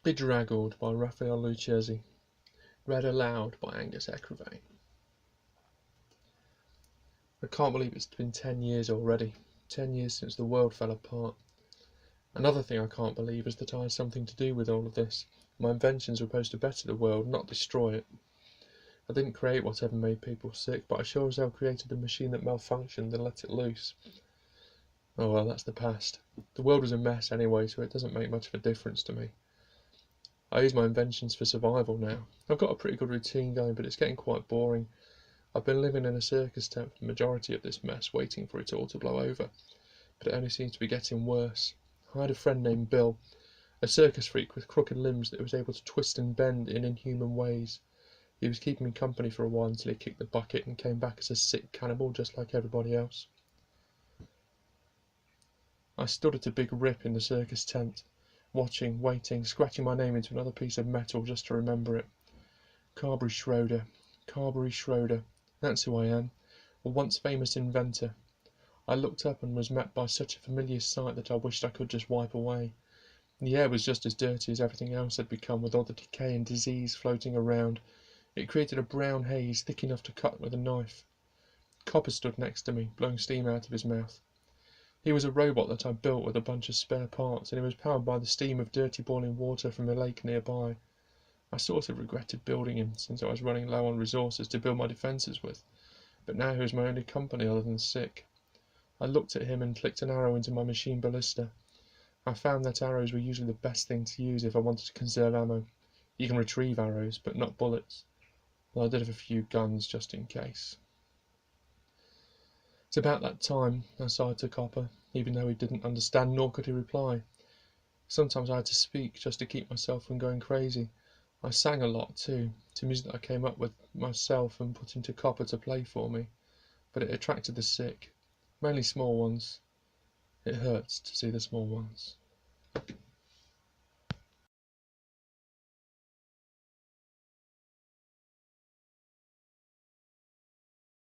Bedraggled by Raphael Lucchesi. Read aloud by Angus Eckervane. I can't believe it's been 10 years already. 10 years since the world fell apart. Another thing I can't believe is that I had something to do with all of this. My inventions were supposed to better the world, not destroy it. I didn't create whatever made people sick, but I sure as hell created a machine that malfunctioned and let it loose. Oh well, that's the past. The world was a mess anyway, so it doesn't make much of a difference to me. I use my inventions for survival now. I've got a pretty good routine going, but it's getting quite boring. I've been living in a circus tent for the majority of this mess, waiting for it all to blow over, but it only seems to be getting worse. I had a friend named Bill, a circus freak with crooked limbs that was able to twist and bend in inhuman ways. He was keeping me company for a while until he kicked the bucket and came back as a sick cannibal just like everybody else. I stood at a big rip in the circus tent, watching, waiting, scratching my name into another piece of metal just to remember it. Carberry Schroeder, that's who I am, a once famous inventor. I looked up and was met by such a familiar sight that I wished I could just wipe away. The air was just as dirty as everything else had become, with all the decay and disease floating around. It created a brown haze thick enough to cut with a knife. Copper stood next to me, blowing steam out of his mouth. He was a robot that I built with a bunch of spare parts, and it was powered by the steam of dirty boiling water from a lake nearby. I sort of regretted building him, since I was running low on resources to build my defences with, but now he was my only company other than sick. I looked at him and clicked an arrow into my machine ballista. I found that arrows were usually the best thing to use if I wanted to conserve ammo. You can retrieve arrows, but not bullets, though I did have a few guns just in case. It's about that time I sighed to Copper, even though he didn't understand nor could he reply. Sometimes I had to speak just to keep myself from going crazy. I sang a lot too, to music that I came up with myself and put into Copper to play for me, but it attracted the sick, mainly small ones. It hurts to see the small ones.